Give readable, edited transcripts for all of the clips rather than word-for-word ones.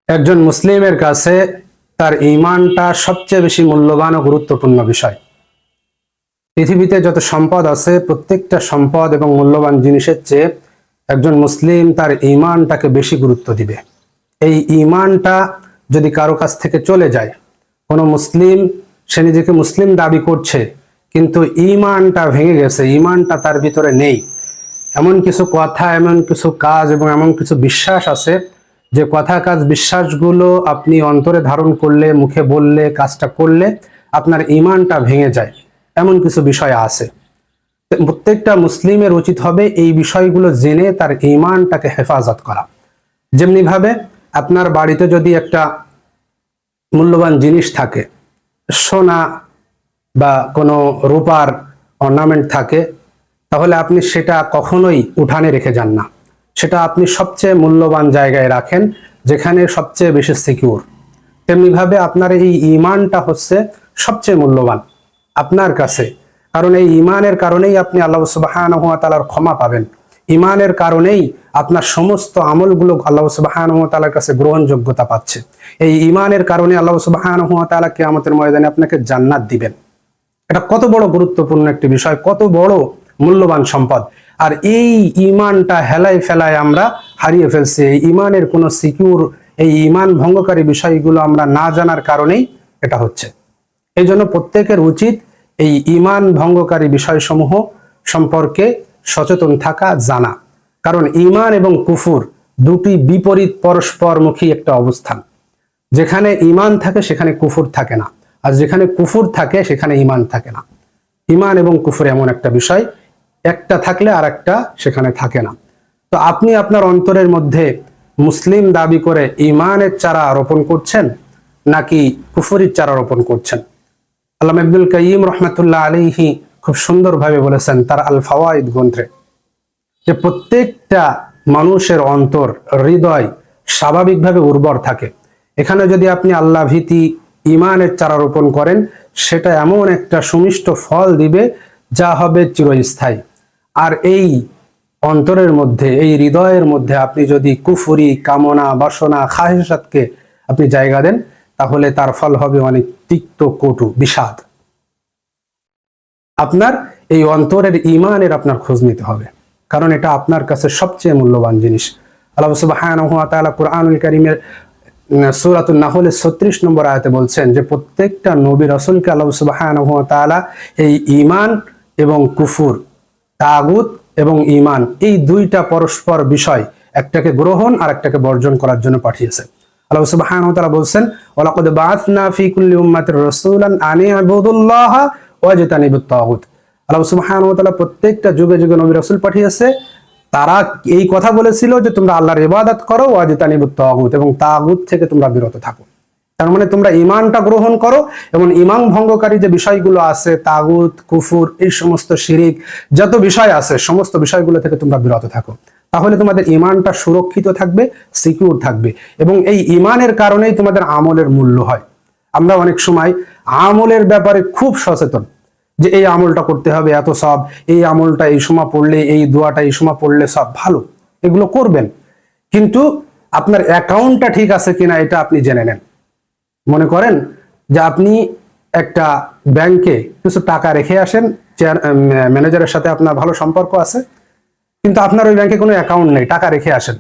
একজন মুসলিমের কাছে তার ঈমানটা সবচেয়ে বেশি মূল্যবান ও গুরুত্বপূর্ণ বিষয়। পৃথিবীতে যত সম্পদ আছে প্রত্যেকটা সম্পদ এবং মূল্যবান জিনিসের চেয়ে একজন মুসলিম তার ঈমানটাকে বেশি গুরুত্ব দিবে। এই ঈমানটা যদি কারো কাছ থেকে চলে যায়, কোনো মুসলিম সে নিজেকে মুসলিম দাবি করছে কিন্তু ঈমানটা ভেঙে গেছে, ঈমানটা তার ভিতরে নেই, এমন কিছু কথা, এমন কিছু কাজ এবং এমন কিছু বিশ্বাস আছে যে কথা, কাজ, বিশ্বাসগুলো আপনি অন্তরে ধারণ করলে, মুখে বললে, কাজটা করলে আপনার ঈমানটা ভেঙে যায়, এমন কিছু বিষয় আছে। প্রত্যেকটা মুসলিমের উচিত হবে এই বিষয়গুলো জেনে তার ঈমানটাকে হেফাজত করা। যেমনি ভাবে আপনার বাড়িতে যদি একটা মূল্যবান জিনিস থাকে, সোনা বা কোনো রূপার অর্নামেন্ট থাকে, তাহলে আপনি সেটা কখনোই উঠানে রেখে যান না, সেটা আপনি সবচেয়ে মূল্যবান জায়গায় রাখেন, যেখানে সবচেয়ে বেশি সিকিউর। তেমনিভাবে আপনার এই ঈমানটা হচ্ছে সবচেয়ে মূল্যবান আপনার কাছে, কারণ এই ঈমানের কারণেই আপনি আল্লাহ সুবহানাহু ওয়া তাআলার ক্ষমা পাবেন। ঈমানের কারণেই আপনার সমস্ত আমলগুলো আল্লাহ সুবহানাহু ওয়া তাআলার কাছে গ্রহণযোগ্যতা পাচ্ছে। এই ঈমানের কারণে আল্লাহ সুবহানাহু ওয়া তাআলা কিয়ামতের ময়দানে আপনাকে জান্নাত দিবেন। এটা কত বড় গুরুত্বপূর্ণ একটি বিষয়, কত বড় মূল্যবান সম্পদ। আর এই ঈমানটা হেলায় ফেলায় আমরা হারিয়ে ফেলছি। এই ঈমানের কোনো সিকিউর, এই ঈমান ভঙ্গকারী বিষয়গুলো আমরা না জানার কারণেই এটা হচ্ছে। এই জন্য প্রত্যেকের উচিত এই ঈমান ভঙ্গকারী বিষয়সমূহ সম্পর্কে সচেতন থাকা, জানা। কারণ ঈমান এবং কুফর দুটি বিপরীত পরস্পরমুখী একটা অবস্থান। যেখানে ঈমান থাকে সেখানে কুফর থাকে না, আর যেখানে কুফর থাকে সেখানে ঈমান থাকে না। ঈমান এবং কুফর এমন একটা বিষয়, একটা থাকলে আর একটা সেখানে থাকে না। তো আপনি আপনার অন্তরের মধ্যে মুসলিম দাবি করে ঈমানের চারা রোপণ করছেন নাকি কুফরির চারা রোপণ করছেন? আল্লামা ইবনুল কাইয়িম রাহমাতুল্লাহ আলাইহি খুব সুন্দরভাবে বলেছেন তার আল ফাওয়াইদ গ্রন্থে, যে প্রত্যেকটা মানুষের অন্তর, হৃদয় স্বাভাবিকভাবে উর্বর থাকে। এখানে যদি আপনি আল্লাহ ভীতি, ঈমানের চারা রোপণ করেন, সেটা এমন একটা সুমিষ্ট ফল দিবে যা হবে চিরস্থায়ী। আর এই অন্তরের মধ্যে, এই হৃদয়ের মধ্যে আপনি যদি কুফরি, কামনা, বাসনা, খাহিসাতকে আপনি জায়গা দেন, তাহলে তার ফল হবে অনেক তিক্ত, কটু, বিষাদ। আপনার এই অন্তরের ঈমানের আপনার খোঁজ নিতে হবে, কারণ এটা আপনার কাছে সবচেয়ে মূল্যবান জিনিস। আল্লাহ সুবহানাহু ওয়া তাআলা কুরআনুল কারীমের সূরাতুন নাহলের 36 নম্বর আয়াতে বলছেন যে প্রত্যেকটা নবী রাসূলকে আল্লাহ সুবহানাহু ওয়া তাআলা এই ঈমান এবং কুফর, তাগুত এবং ঈমান, এই দুইটা পরস্পর বিষয়, একটাকে গ্রহণ আর একটাকে বর্জন করার জন্য পাঠিয়েছে। আল্লাহ সুবহানাহু ওয়া তাআলা বলছেন, ওয়ালাকাদ বাআসনা ফি কুল্লি উম্মাতির রাসূলান আন ইবুদুল্লাহা ওয়াজতানিবুত তাগুত। আল্লাহ সুবহানাহু ওয়া তাআলা প্রত্যেকটা যুগে যুগে নবী রাসূল পাঠিয়েছে, তারা এই কথা বলেছিল যে তোমরা আল্লাহর ইবাদত করো, ওয়াজতানিবুত তাগুত, এবং তাগুত থেকে তোমরা বিরত থাকো। তার মানে তোমরা ঈমানটা গ্রহণ করো এবং ঈমান ভঙ্গকারী যে বিষয়গুলো আছে, তাগুত, কুফর, এই সমস্ত শিরিক যত বিষয় আছে, সমস্ত বিষয়গুলো থেকে তোমরা বিরত থাকো। তাহলে তোমাদের ঈমানটা সুরক্ষিত থাকবে, সিকিউর থাকবে, এবং এই ঈমানের কারণেই তোমাদের আমলের মূল্য হয়। আমরা অনেক সময় আমলের ব্যাপারে খুব সচেতন, যে এই আমলটা করতে হবে, এত সব, এই আমলটা এই সময় পড়লে, এই দোয়াটা এই সময় পড়লে সব ভালো, এগুলো করবেন। কিন্তু আপনার অ্যাকাউন্টটা ঠিক আছে কিনা এটা আপনি জেনে নেন। মনে করেন যে আপনি একটা ব্যাংকে কিছু টাকা রেখে আসেন, ম্যানেজারের সাথে আপনার ভালো সম্পর্ক আছে, কিন্তু আপনার ওই ব্যাংকে কোনো অ্যাকাউন্ট নেই, টাকা রেখে আসেন।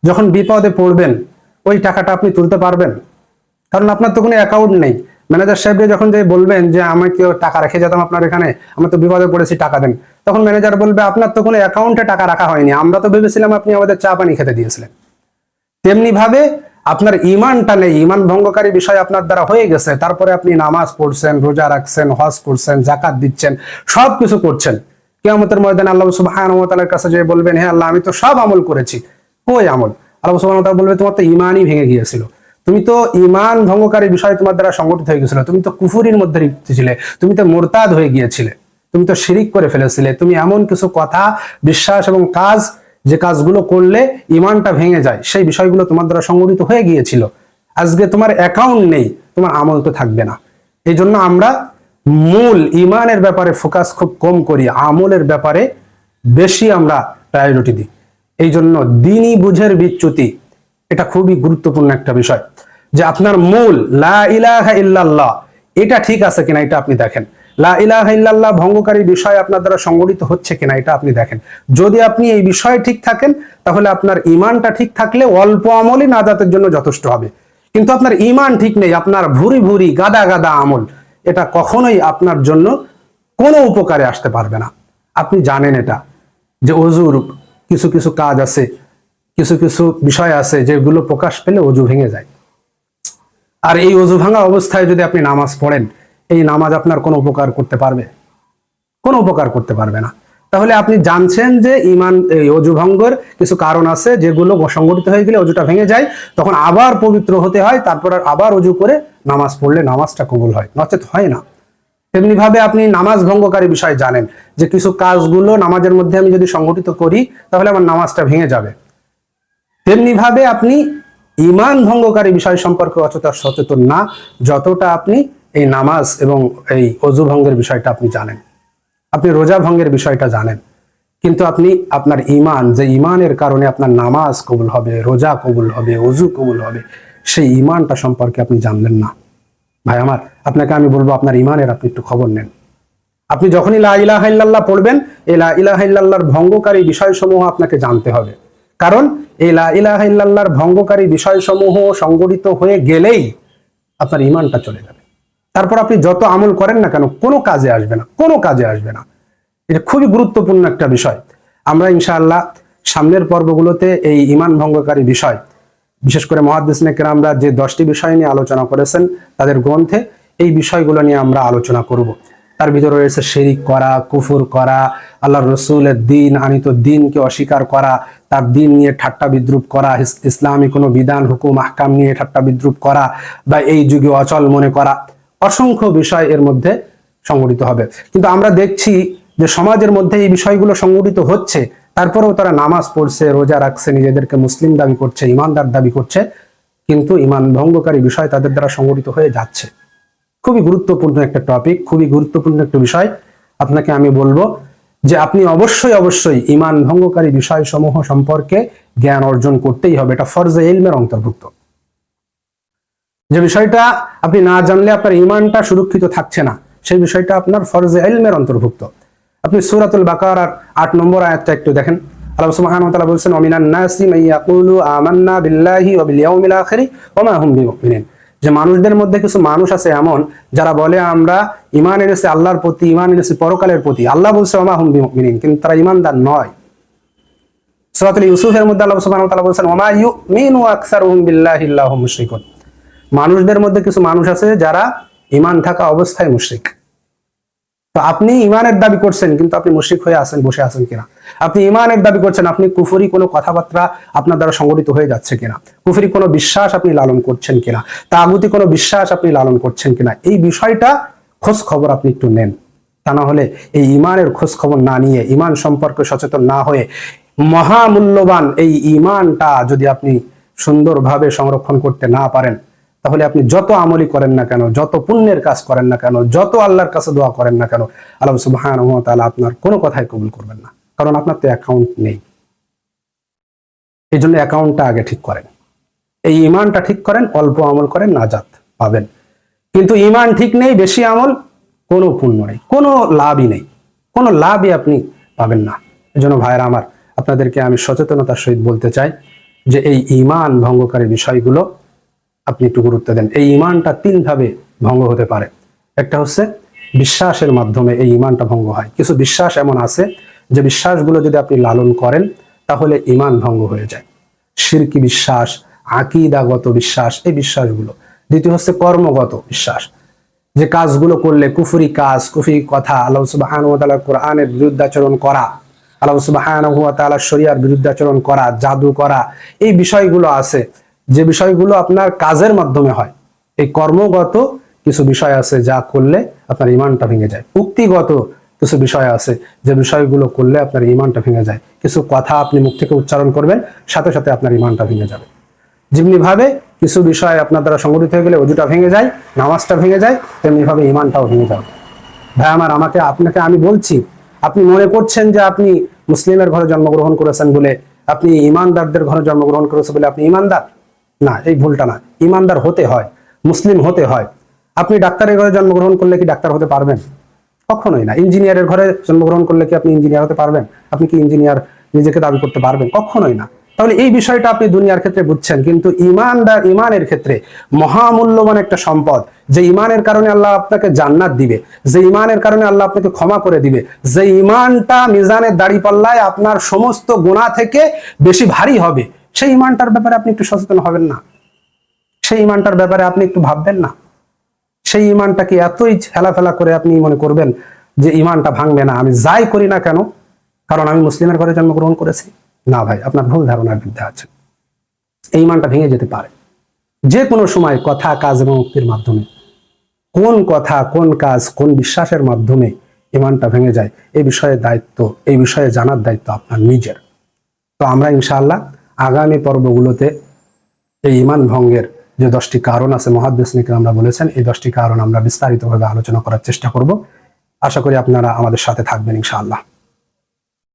যখন বিপদে পড়বেন ওই টাকাটা আপনি তুলতে পারবেন? কারণ আপনার তো কোনো অ্যাকাউন্ট নেই। ম্যানেজার সাহেবকে যখন যে বলবেন যে আমাকে টাকা রেখে যেতাম আপনার এখানে, আমরা তো বিপদে পড়েছি, টাকা দেন, তখন ম্যানেজার বলবে আপনার তো কোনো অ্যাকাউন্টে টাকা রাখা হয়নি, আমরা তো ভেবেছিলাম আপনি আমাদের চা পানি খেতে দিয়েছিলেন। তেমনি ভাবে আপনার ঈমানটা নেই, ঈমান ভঙ্গকারী বিষয় আপনার দ্বারা হয়ে গেছে, তারপরে আপনি নামাজ পড়ছেন, রোজা রাখছেন, হজ করছেন, যাকাত দিচ্ছেন, সবকিছু করছেন। কিয়ামতের ময়দানে আল্লাহ সুবহানাহু ওয়া তাআলার কাছে যে বলবেন, হে আল্লাহ, আমি তো সব আমল করেছি, কই আমল? আল্লাহ সুবহানাহু ওয়া তাআলা বলবে, তোমার তো ঈমানই ভেঙে গিয়েছিল, তুমি তো ঈমান ভঙ্গকারী বিষয় তোমার দ্বারা সংগঠিত হয়ে গিয়েছিল, তুমি তো কুফরির মধ্যে লিপ্ত ছিলে, তুমি তো মুরতাদ হয়ে গিয়েছিলে, তুমি তো শিরিক করে ফেলেছিলে, তুমি এমন কিছু কথা, বিশ্বাস এবং কাজ, যে কাজগুলো করলে ঈমানটা ভেঙে যায়, সেই বিষয়গুলো তোমার দ্বারা সংগঠিত হয়ে গিয়েছিল। আজকে তোমার অ্যাকাউন্ট নেই, তোমার আমল তো থাকবে না। এই জন্য আমরা মূল ঈমানের ব্যাপারে ফোকাস খুব কম করি, আমলের ব্যাপারে বেশি আমরা প্রায়োরিটি দিই। এই জন্য দ্বীনি বুঝের বিচ্যুতি, এটা খুবই গুরুত্বপূর্ণ একটা বিষয়, যে আপনার মূল লা ইলাহা ইল্লাল্লাহ এটা ঠিক আছে কিনা এটা আপনি দেখেন। লা ইলাহা ইল্লাল্লাহ ভঙ্গকারী বিষয় আপনার দ্বারা সংগঠিত হচ্ছে কিনা এটা আপনি দেখেন। যদি আপনি এই বিষয়ে ঠিক থাকেন তাহলে আপনার ঈমানটা ঠিক থাকলে অল্প আমলই নাজাতের জন্য যথেষ্ট হবে। কিন্তু আপনার ঈমান ঠিক নেই, আপনার ভুরি ভুরি গাদা গাদা আমল, এটা কখনোই আপনার জন্য কোনো উপকারে আসতে পারবে না। আপনি জানেন এটা, যে অজুর কিছু কিছু কাজ আছে, কিছু কিছু বিষয় আছে যেগুলো প্রকাশ পেলে অজু ভেঙে যায়। আর এই অজু ভাঙা অবস্থায় যদি আপনি নামাজ পড়েন, এই নামাজ আপনার কোনো উপকার করতে পারবে? কোনো উপকার করতে পারবে না। তাহলে আপনি জানছেন যে ঈমান এই অজু ভঙ্গের কিছু কারণ আছে যেগুলো সংগঠিত হয়ে গেলে অজুটা ভেঙে যায়, তখন আবার পবিত্র হতে হয়, তারপর আবার অজু করে নামাজ পড়লে নামাজটা কবুল হয়, নচেত হয় না। তেমনি ভাবে আপনি নামাজ ভঙ্গকারী বিষয় জানেন যে কিছু কাজগুলো নামাজের মধ্যে আমি যদি সংগঠিত করি তাহলে আমার নামাজটা ভেঙে যাবে। তেমনি ভাবে আপনি ঈমান ভঙ্গকারী বিষয় সম্পর্কে অতটা সচেতন না যতটা আপনি এই নামাজ এবং এই অজু ভঙ্গের বিষয়টা আপনি জানেন। আপনি রোজা ভঙ্গের বিষয়টা জানেন, কিন্তু আপনি আপনার ঈমান, যে ঈমানের কারণে আপনার নামাজ কবুল হবে, রোজা কবুল হবে, অজু কবুল হবে, সেই ঈমানটা সম্পর্কে আপনি জানলেন না। ভাই আমার, আপনাকে আমি বলবো আপনার ঈমানের আপনি একটু খবর নেন। আপনি যখনই লা ইলাহা ইল্লাল্লাহ পড়বেন, এই লা ইলাহা ইল্লাল্লাহর ভঙ্গকারী বিষয়সমূহ আপনাকে জানতে হবে। কারণ এই লা ইলাহা ইল্লাল্লাহর ভঙ্গকারী বিষয়সমূহ সংগঠিত হয়ে গেলেই আপনার ঈমানটা চলে যাবে। তারপর আপনি যত আমল করেন না কেন কোনো কাজে আসবে না, কোনো কাজে আসবে না। এটা খুবই গুরুত্বপূর্ণ একটা বিষয়। আমরা ইনশাআল্লাহ সামনের পর্বগুলোতে এই ঈমান ভঙ্গকারী বিষয়, বিশেষ করে মুহাদ্দিসিনে কেরামরা যে 10টি বিষয় নিয়ে আলোচনা করেছেন তাদের গ্রন্থে, এই বিষয়গুলো নিয়ে আমরা আলোচনা করব। তার ভিতরে রয়েছে শিরিক করা, কুফর করা, আল্লাহর রসুলের দিন আনিত দিনকে অস্বীকার করা, তার দিন নিয়ে ঠাট্টা বিদ্রুপ করা, ইসলামী কোনো বিধান হুকুম আহকাম নিয়ে ঠাট্টা বিদ্রুপ করা বা এই যুগে অচল মনে করা, অসংখ্য বিষয় এর মধ্যে সংগঠিত হবে। কিন্তু আমরা দেখছি যে সমাজের মধ্যে এই বিষয়গুলো সংগঠিত হচ্ছে, তারপরেও তারা নামাজ পড়ছে, রোজা রাখছে, নিজেদেরকে মুসলিম দাবি করছে, ইমানদার দাবি করছে, কিন্তু ঈমান ভঙ্গকারী বিষয় তাদের দ্বারা সংগঠিত হয়ে যাচ্ছে। খুবই গুরুত্বপূর্ণ একটা টপিক, খুবই গুরুত্বপূর্ণ একটা বিষয়। আপনাকে আমি বলবো যে আপনি অবশ্যই অবশ্যই ঈমান ভঙ্গকারী বিষয়সমূহ সম্পর্কে জ্ঞান অর্জন করতেই হবে। এটা ফরজে ইলমের অন্তর্ভুক্ত। যে বিষয়টা আপনি না জানলে আপনার ঈমানটা সুরক্ষিত থাকছে না, সেই বিষয়টা আপনার ফরজে ইলমের অন্তর্ভুক্ত। আপনি সূরাতুল বাকারার 8 নম্বর আয়াতটা একটু দেখেন। আল্লাহ সুবহানাহু ওয়া তাআলা বলেছেন, ওয়া মিনান নাসি মান ইয়াকুলু আমান্না বিল্লাহি ওয়া বিল ইয়াউমিল আখিরি ওয়া মা হুম বিমুমিনিন। যে মানুষদের মধ্যে কিছু মানুষ আছে এমন যারা বলে আমরা ঈমান এনেছি আল্লাহর প্রতি, ঈমান এনেছি পরকালের প্রতি। আল্লাহ বলছে ওয়া মা হুম বিমুমিনিন, কিন্তু তারা ঈমানদার নয়। সূরাতুল ইউসুফের মধ্যে আল্লাহ সুবহানাহু ওয়া তাআলা বলেছেন, ওয়া মা ইউমিনু আকসারুহুম বিল্লাহি ইল্লা হুম মুশরিকুন। মানুষদের মধ্যে কিছু মানুষ আছে যারা ঈমান থাকা অবস্থায় মুশরিক। তো আপনি ঈমানের দাবি করছেন কিন্তু আপনি মুশরিক হয়ে আছেন, বসে আছেন কিনা? আপনি ঈমানের দাবি করছেন, আপনি কুফরি কোনো কথাবার্তা আপনার দ্বারা সংগঠিত হয়ে যাচ্ছে কিনা? কুফরি কোনো বিশ্বাস আপনি লালন করছেন কিনা? তাগুতি কোনো বিশ্বাস আপনি লালন করছেন কিনা? এই বিষয়টা খোঁজ খবর আপনি একটু নেন। তা না হলে এই ঈমানের খোঁজ খবর না নিয়ে, ঈমান সম্পর্কে সচেতন না হয়ে, মহামূল্যবান এই ঈমানটা যদি আপনি সুন্দরভাবে সংরক্ষণ করতে না পারেন, তাহলে আপনি যত আমলি করেন না কেন, যত পুণ্যের কাজ করেন না কেন, যত আল্লাহর কাছে দোয়া করেন না কেন, আল্লাহ সুবহানাহু ওয়া তাআলা আপনার কোনো কথাই কবুল করবেন না। কারণ আপনার তো অ্যাকাউন্ট নেই। এই জন্য অ্যাকাউন্টটা আগে ঠিক করেন, এই ঈমানটা ঠিক করেন, অল্প আমল করেন, নাজাত পাবেন। কিন্তু ঈমান ঠিক নেই, বেশি আমল, কোনো পুণ্য নেই, কোনো লাভই নেই, কোনো লাভই আপনি পাবেন না। এই জন্য ভাইয়েরা আমার, আপনাদেরকে আমি সচেতনতার সহিত বলতে চাই যে এই ঈমান ভঙ্গকারী বিষয়গুলো আপনি একটু গুরুত্ব দেন। এই ঈমানটা 3 ভাবে ভঙ্গ হতে পারে। একটা হচ্ছে বিশ্বাসের মাধ্যমে এই ঈমানটা ভঙ্গ হয়। কিছু বিশ্বাস এমন আছে যে বিশ্বাসগুলো যদি আপনি লালন করেন তাহলে ঈমান ভঙ্গ হয়ে যায়। শিরকি বিশ্বাস, আকীদাগত বিশ্বাস, এই বিশ্বাসগুলো। দ্বিতীয় হচ্ছে কর্মগত বিশ্বাস, যে কাজগুলো করলে কুফরি কাজ, কুফরি কথা, আল্লাহ সুবহানাহু ওয়া তাআলার কোরআনের বিরুদ্ধাচরণ করা, আল্লাহ সুবহানাহু ওয়া তাআলার শরিয়ার বিরুদ্ধাচরণ করা, জাদু করা, এই বিষয়গুলো আছে যে বিষয়গুলো আপনার কাজের মাধ্যমে হয়। এই কর্মগত কিছু বিষয় আছে যা করলে আপনার ঈমানটা ভেঙে যায়। উক্তিগত কিছু বিষয় আছে যে বিষয়গুলো করলে আপনার ঈমানটা ভেঙে যায়। কিছু কথা আপনি মুখ থেকে উচ্চারণ করবেন, সাথে সাথে আপনার ঈমানটা ভেঙে যাবে। যেমনি ভাবে কিছু বিষয় আপনার দ্বারা সংগঠিত হয়ে গেলে ওযুটা ভেঙে যায়, নামাজটা ভেঙে যায়, তেমনি ভাবে ঈমানটাও ভেঙে যাবে। ভাই আমার, আপনাকে আমি বলছি, আপনি মনে করছেন যে আপনি মুসলিমের ঘরে জন্মগ্রহণ করেছেন বলে, আপনি ঈমানদারদের ঘরে জন্মগ্রহণ করেছেন বলে আপনি ঈমানদার, না, এই ভুলটা না। ইমানদার হতে হয়, মুসলিম হতে হয়। আপনি ডাক্তারের ঘরে জন্মগ্রহণ করলে কি ডাক্তার হতে পারবেন? কখনোই না। ইঞ্জিনিয়ারের ঘরে জন্মগ্রহণ করলে কি আপনি ইঞ্জিনিয়ার হতে পারবেন? আপনি কি ইঞ্জিনিয়ার নিজেকে দাবি করতে পারবেন? কখনোই না। তাহলে এই বিষয়টা আপনি দুনিয়ার ক্ষেত্রে বুঝছেন, কিন্তু ইমানের ক্ষেত্রে মহামূল্যবান একটা সম্পদ, যে ইমানের কারণে আল্লাহ আপনাকে জান্নাত দিবে, যে ইমানের কারণে আল্লাহ আপনাকে ক্ষমা করে দিবে, যে ইমানটা মিজানের দাঁড়িপাল্লায় আপনার সমস্ত গুনাহ থেকে বেশি ভারী হবে, সেই ইমানটার ব্যাপারে আপনি একটু সচেতন হবেন না? সেই ইমানটার ব্যাপারে আপনি একটু ভাববেন না? সেই ইমানটাকে এতই ফেলা করে আপনি মনে করবেন যে ইমানটা ভাঙবে না, আমি যাই করি না কেন কারণ আমি মুসলিমের ঘরে জন্মগ্রহণ করেছি? না ভাই, আপনার ভুল ধারণার বিরুদ্ধে আছে। এই ইমানটা ভেঙে যেতে পারে যে কোনো সময়, কথা, কাজ এবং মুক্তির মাধ্যমে। কোন কথা, কোন কাজ, কোন বিশ্বাসের মাধ্যমে ইমানটা ভেঙে যায়, এই বিষয়ে দায়িত্ব, এই বিষয়ে জানার দায়িত্ব আপনার নিজের। তো আমরা ইনশাআল্লাহ আগামী পর্বগুলোতে এই ইমান ভঙ্গের যে 10টি কারণ আছে, মুহাদ্দিসিন কিরামরা বলেছেন, এই 10টি কারণ আমরা বিস্তারিতভাবে আলোচনা করার চেষ্টা করব। আশা করি আপনারা আমাদের সাথে থাকবেন ইনশাআল্লাহ।